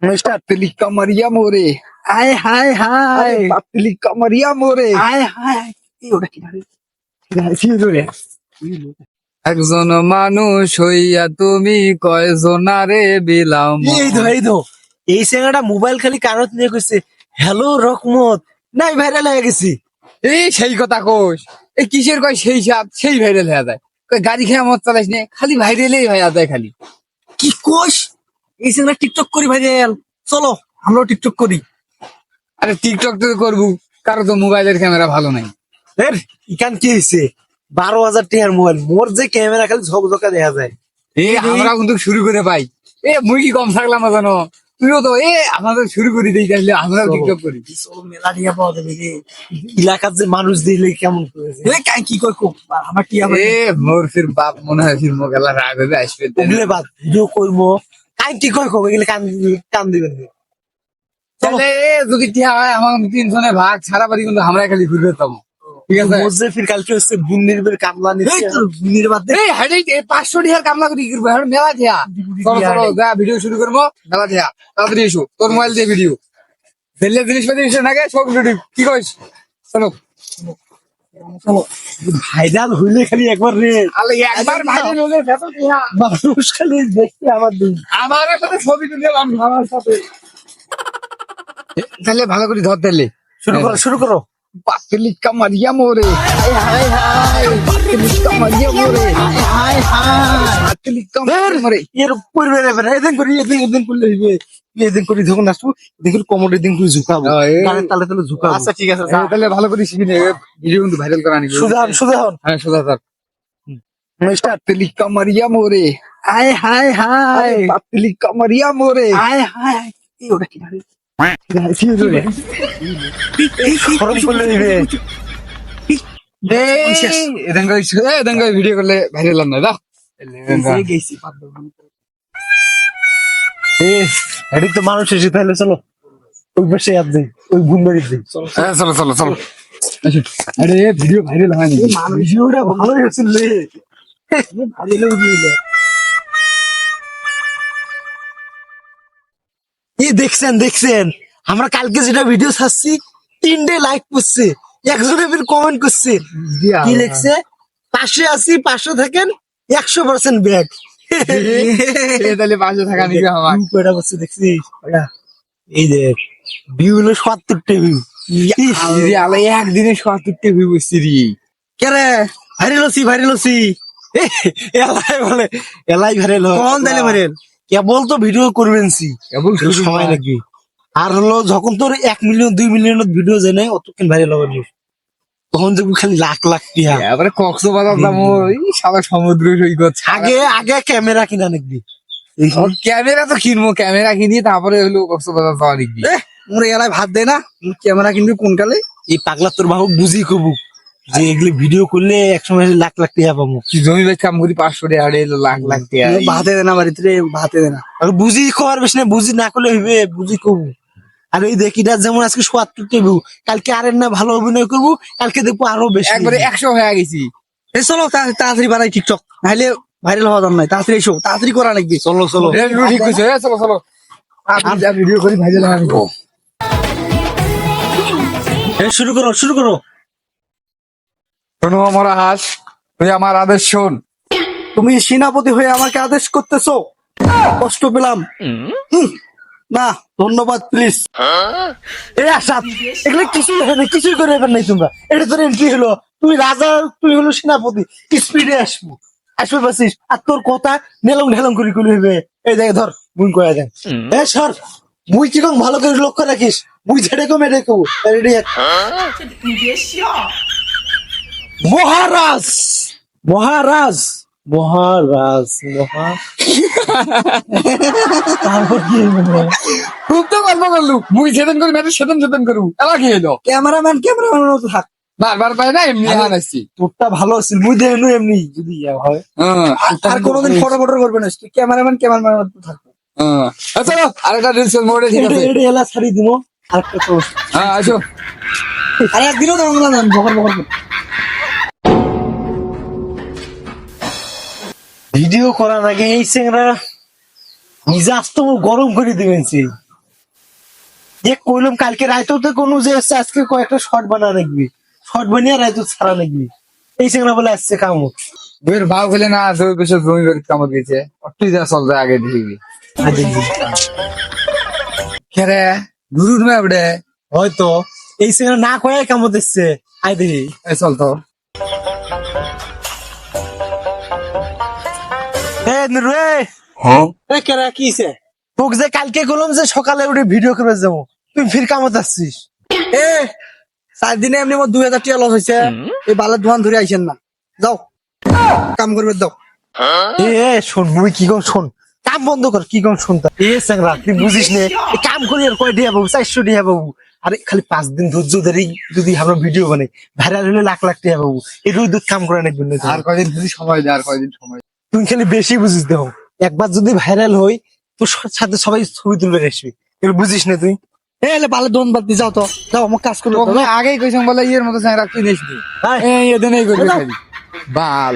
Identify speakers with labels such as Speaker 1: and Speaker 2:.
Speaker 1: Mister Pili Kamaria More. Hi, hi, hi. Pili Kamaria More. Hi, hi. ওটা কি রে? একজন মানুষ হইয়া তুমি কয়জনারে বিলাম।
Speaker 2: এই সিনেমাটা মোবাইল খালি কানত নিয়ে কইছে হ্যালো রকমত নাই ভাইরাল হয়ে গেছি।
Speaker 1: এই সেই কথা কোষ, এই কিসের কয় সেই সাপ সেই ভাইরাল হয়ে যায়। কয় গাড়ি খেয়ে মত চালাইস নে, খালি ভাইরালই হয়ে যায় খালি।
Speaker 2: কি কোষ এই সিনেমা টিকটক করি ভাইরাল, চলো আমরাও টিকটক করি।
Speaker 1: আরে টিকটক তো করবো, কারো তো মোবাইলের ক্যামেরা ভালো নাই।
Speaker 2: ইকান কি হয়েছে 12,000 টাকার মোবাইল, মোর যে ক্যামেরা খালি ঝকঝকা দেখা যায়।
Speaker 1: আমরা কিন্তু শুরু করে পাই। মুই কি কম থাকলাম না জানো, তুইও তো আমাদের শুরু করে দিই, তাহলে আমরাও টিকটক করি।
Speaker 2: মেলা টিয়া পাওয়া যাবে রে, এলাকার যে মানুষ দিলে কেমন কি কয় আমার টিয়া
Speaker 1: মোর ফির বাপ মনে হয় ফির মো গেলা রাগ হবে আসবে
Speaker 2: বাদ ভিডিও করবো কাই কি কয় এগুলো কান দিবেন।
Speaker 1: তাহলে যদি টিয়া হয় আমার 3 জনের ভাগ সারা বাড়ি কিন্তু আমরা খালি ঘুরবে তখন। ঠিক আছে
Speaker 2: মোজেফির কালকে হচ্ছে বুন্নির কামলা নিচ্ছে, বুন্নির বাদ
Speaker 1: 500 টাকার কামলা করে কি করবো মেলা টিয়া। চলো যা ভিডিও শুরু করবো, মেলা টিয়া তাড়াতাড়ি এসো, তোর মোবাইল দিয়ে ভিডিও ফেললে জিনিসপাতি এসে থাকে সব ভিডিও। কি কইস? চলো
Speaker 2: ভাইরাল হইলে খালি একবার রে,
Speaker 1: একবার ভাইরাল হলে
Speaker 2: মানুষ খালি দেখতে আমার দিন
Speaker 1: আমার সাথে ছবি তুলে আমার সাথে। তাহলে ভালো করে ধর, তাহলে
Speaker 2: শুরু করো।
Speaker 1: Pili Kamaria More. Hi, hi. Pili Kamaria More. Hi, hi. Pili Kamaria More.
Speaker 2: এর পূর্বে এদিন করি এদিন করলে হইবে, এদিন করি যখন আসবো দেখুন কমেডি দিন করে ঝুঁকাবো, তালে তালে ঝুঁকাবো।
Speaker 1: আচ্ছা ঠিক আছে, তাহলে ভালো করে শিখে নে, ভিডিও কিন্তু ভাইরাল করা নিবে।
Speaker 2: সুজা হন।
Speaker 1: হ্যাঁ সুজা sir. Mister Pili Kamaria More. Hi, hi, hi. Pili Kamaria More. Hi, hi. ওটা কি রে? ভিডিও করলে ভাইরাল না দাও।
Speaker 2: এটি তো মানুষ এসে, তাহলে চলো ওই পাশে ওই বুনবাড়ি
Speaker 1: চলো চলো চলো। আরে ভিডিও ভাইরাল হয়নি,
Speaker 2: ভিডিওটা ভালোই হয়েছিল রে। দেখছেন আমরা কালকে যেটা ভিডিও ছাড়ছি 3টে লাইক করছে, একজনে ফির কমেন্ট করছে, কি লিখছে 500 আছি 500 থাকেন 100% ব্যাক।
Speaker 1: তাহলে 500 টাকা নিবে আমার
Speaker 2: কয়টা করছে দেখছিস? এই দেখ ভিউ হলো 70টা ভিউ।
Speaker 1: একদিনে 70টা ভিউ করছি রে।
Speaker 2: কে রে ভাইরাল হচ্ছি এলাই বলে, এলাই ভাইরাল কোন তাইলে ভাইরাল কেবল তো ভিডিও করবেন কেবল সময় নাকি। আর হলো যখন তোর 1 মিলিয়ন 2 মিলিয়ন ভিডিও যায় নাই অতক্ষণ ভাইরাল হবে, তখন দেখবি খালি লাখ লাখ টিয়া।
Speaker 1: এবারে কক্সবাজার যাবো, সারা সমুদ্র সৈকত।
Speaker 2: আগে ক্যামেরা কিনা নাকবি,
Speaker 1: ক্যামেরা তো কিনবো, ক্যামেরা কিনি তারপরে হলো কক্সবাজার যাওয়া দেখবি।
Speaker 2: মোরে এলাই ভাত দেয় না, ক্যামেরা কিনবি কোন কালে? এই পাগলা তোর বাবু বুঝি কবু যে এগুলি ভিডিও করলে একসময় লাখ লাখ টাকা পাবো।
Speaker 1: জমি বেচ কাম করি 500 টাকা লাখ লাখ টাকা
Speaker 2: ভাতে দেনা বাড়িতে, ভাতে দেনা। আর বুঝি খাওয়ার বেশ না, বুঝি না করলে হইবে, বুঝি কবু। আর এই দেখিটা যেমন আজকে 70টা ভিউ, কালকে আরেক না ভালো অভিনয় করবো, কালকে দেখবো আরো বেশি,
Speaker 1: একবারে 100 হয়ে গেছি।
Speaker 2: চলো তাড়াতাড়ি বানাই টিকটক, নাহলে ভাইরাল হওয়া দরকার নাই। তাড়াতাড়ি এসো, তাড়াতাড়ি করা লাগবে। চলো
Speaker 1: ঠিক আছে, চলো চলো ভিডিও করি ভাইরাল হবো।
Speaker 2: শুরু করো।
Speaker 1: শোনো আমার হাস, তুই আমার আদেশ শোন।
Speaker 2: তুমি সেনাপতি হয়ে আমাকে আদেশ করতেছো, কষ্ট পেলাম না, ধন্যবাদ প্লিজ। এই আশা এগুলো কিছুই করে এবার নাই তোমরা, এটা তোর এন্ট্রি হলো, তুই রাজা, তুই হলো সেনাপতি, স্পিডে আসবে পারছিস। আর তোর কথা ঢেলং করি হইবে। এই দেখ ধর মুই কয়া দেন, সর মুই কিরকম ভালো করে লক্ষ্য রাখিস, মুই ছেড়ে কম এটা কব। মহারাজ মহারাজ মহারাজ
Speaker 1: খুব তো গল্প করলু, মুই সেদিন করি ম্যাটে সেদিন করু, এলা কি হলো?
Speaker 2: ক্যামেরাম্যান মতো থাক,
Speaker 1: বারবার পাই না, এমনি হান আসছি।
Speaker 2: তোরটা ভালো আছিল, মুই দেখনু এমনি যদি হয়। আর কোনোদিন ফটো করবে না, তুই ক্যামেরাম্যান মতো থাকবে।
Speaker 1: চলো আরেকটা রিলস মোড়ে, ঠিক আছে
Speaker 2: এটা এলা ছাড়ি দিব। আরেকটা তো
Speaker 1: আসো,
Speaker 2: আর একদিনও তো না বকর ভিডিও করার আগে এই চেংরা মিজাজ তো গরম করে দিবেন। কইলাম কালকে রাইতেও তো কোনো যে আসছে আজকে কয়েকটা শর্ট বানা রাখবি, শর্ট বানিয়ে রাইতে ছাড়া রাখবি। এই সেখানে বলে আসছে কামড়।
Speaker 1: বের ভাব হলে না জমি বছর জমি বের কামড় গেছে তুই যা চল যায় আগে দেখবি খেরে ঘুরুন মেবড়ে
Speaker 2: হয়তো এই সেখানে না কয়ে কামড় দিচ্ছে। আয় দেখি
Speaker 1: এই চল তো
Speaker 2: কেরা কিছে তোকে যে কালকে গেলাম যে সকালে উঠে ভিডিও করে যাবো, তুই ফির কামত আসছিস।
Speaker 1: 4 দিনে এমনি মোট 2000 টাকা লস হয়েছে। এই বালের দোকান ধরে আইসেন না, যাও কাম করবে দাও।
Speaker 2: শোন মুই কি কম শোন, কাম বন্ধ কর কি কম শুনতা। স্যাংরা তুই বুঝিস নে, এই কাম করি আর কয় দিয়া বাবু 400 টাকা বাবু। আরে খালি 5 দিন ধৈর্য ধরে যদি আমরা ভিডিও বানাই ভাইরাল হলে লাখ লাখ টাকা বাবু। এই রোজ দুধ কাম করে নাকবেন না।
Speaker 1: আর কয়দিন যদি সময় দে, আর কয়দিন সময়
Speaker 2: তুই খালি বেশি বুঝিস দেও। একবার যদি ভাইরাল হই তোর সাথে সবাই ছবি তুলবে আসবি, এগুলো বুঝিস না তুই।
Speaker 1: এলে বালের দোকান বাদ দিয়ে যাও তো, যাও আমার কাজ করো। আগেই কইছাম বলে ইয়ের মতো চাই রাখতে নিস
Speaker 2: হ্যাঁ।
Speaker 1: এদিন এই করবি খালি বাল।